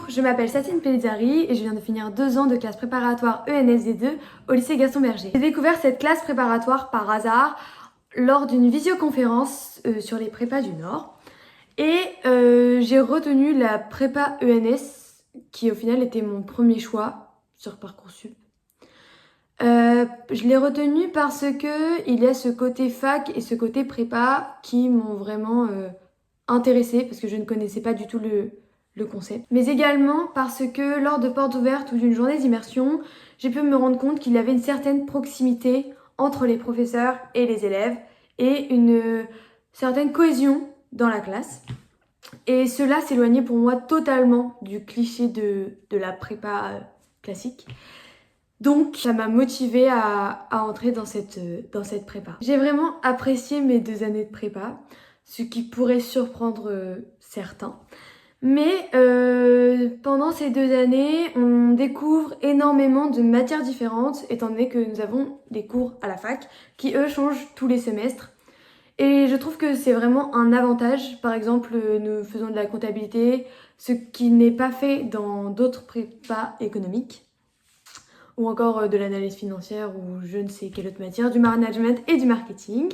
je m'appelle Satine Pellizzari et je viens de finir 2 ans de classe préparatoire ENSD2 au lycée Gaston Berger. J'ai découvert cette classe préparatoire par hasard lors d'une visioconférence sur les prépas du Nord et j'ai retenu la prépa ENS qui au final était mon premier choix sur Parcoursup. Je l'ai retenu parce que il y a ce côté fac et ce côté prépa qui m'ont vraiment intéressée parce que je ne connaissais pas du tout le concept. Mais également parce que lors de portes ouvertes ou d'une journée d'immersion, j'ai pu me rendre compte qu'il y avait une certaine proximité entre les professeurs et les élèves et une certaine cohésion dans la classe. Et cela s'éloignait pour moi totalement du cliché de la prépa classique. Donc ça m'a motivée à entrer dans cette prépa. J'ai vraiment apprécié mes 2 années de prépa, ce qui pourrait surprendre certains. Mais pendant ces 2 années, on découvre énormément de matières différentes, étant donné que nous avons des cours à la fac qui, eux, changent tous les semestres. Et je trouve que c'est vraiment un avantage. Par exemple, nous faisons de la comptabilité, ce qui n'est pas fait dans d'autres prépas économiques, ou encore de l'analyse financière, ou je ne sais quelle autre matière, du management et du marketing.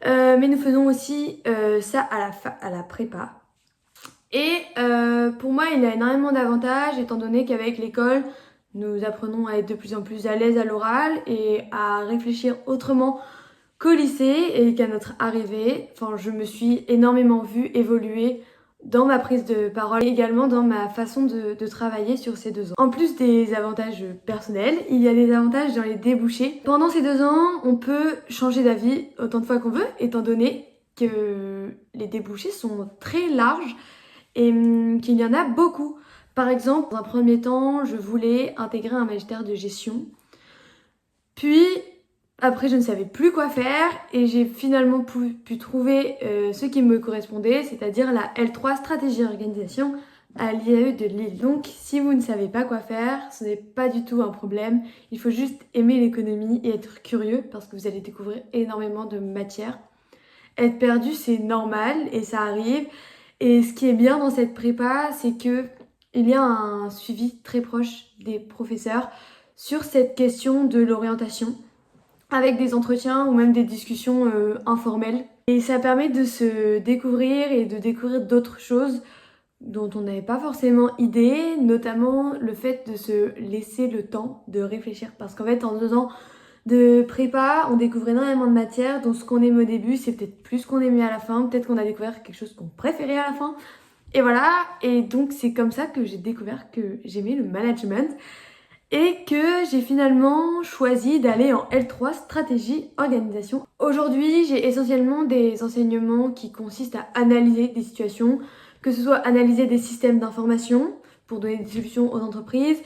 Mais nous faisons aussi ça à la prépa. Et pour moi, il y a énormément d'avantages, étant donné qu'avec l'école, nous apprenons à être de plus en plus à l'aise à l'oral et à réfléchir autrement qu'au lycée et qu'à notre arrivée. Enfin, je me suis énormément vue évoluer dans ma prise de parole et également dans ma façon de travailler sur ces 2 ans. En plus des avantages personnels, il y a des avantages dans les débouchés. Pendant ces 2 ans, on peut changer d'avis autant de fois qu'on veut, étant donné que les débouchés sont très larges et qu'il y en a beaucoup. Par exemple, dans un premier temps, je voulais intégrer un magistère de gestion. Puis, après, je ne savais plus quoi faire et j'ai finalement pu trouver ce qui me correspondait, c'est-à-dire la L3 stratégie organisation à l'IAE de Lille. Donc, si vous ne savez pas quoi faire, ce n'est pas du tout un problème. Il faut juste aimer l'économie et être curieux parce que vous allez découvrir énormément de matières. Être perdu, c'est normal et ça arrive. Et ce qui est bien dans cette prépa, c'est que il y a un suivi très proche des professeurs sur cette question de l'orientation, avec des entretiens ou même des discussions informelles. Et ça permet de se découvrir et de découvrir d'autres choses dont on n'avait pas forcément idée, notamment le fait de se laisser le temps de réfléchir. Parce qu'en fait, en 2 ans de prépa, on découvre énormément de matières, dont ce qu'on aime au début, c'est peut-être plus ce qu'on aimait à la fin, peut-être qu'on a découvert quelque chose qu'on préférait à la fin. Et voilà, et donc c'est comme ça que j'ai découvert que j'aimais le management et que j'ai finalement choisi d'aller en L3 stratégie organisation. Aujourd'hui, j'ai essentiellement des enseignements qui consistent à analyser des situations, que ce soit analyser des systèmes d'information pour donner des solutions aux entreprises,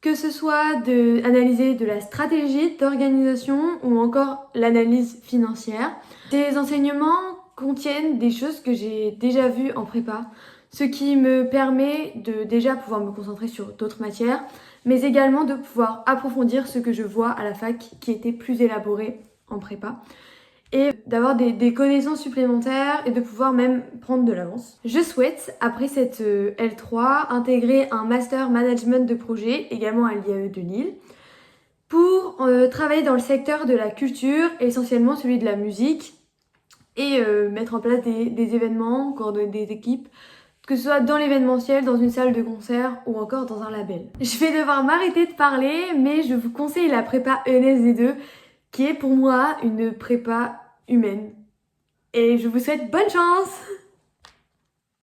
que ce soit analyser de la stratégie d'organisation ou encore l'analyse financière. Ces enseignements contiennent des choses que j'ai déjà vues en prépa, ce qui me permet de déjà pouvoir me concentrer sur d'autres matières, mais également de pouvoir approfondir ce que je vois à la fac qui était plus élaboré en prépa et d'avoir des connaissances supplémentaires et de pouvoir même prendre de l'avance. Je souhaite, après cette L3, intégrer un master management de projet, également à l'IAE de Lille, pour travailler dans le secteur de la culture, essentiellement celui de la musique, et mettre en place des événements, coordonner des équipes, que ce soit dans l'événementiel, dans une salle de concert ou encore dans un label. Je vais devoir m'arrêter de parler, mais je vous conseille la prépa ENSD2, qui est pour moi une prépa humaine. Et je vous souhaite bonne chance!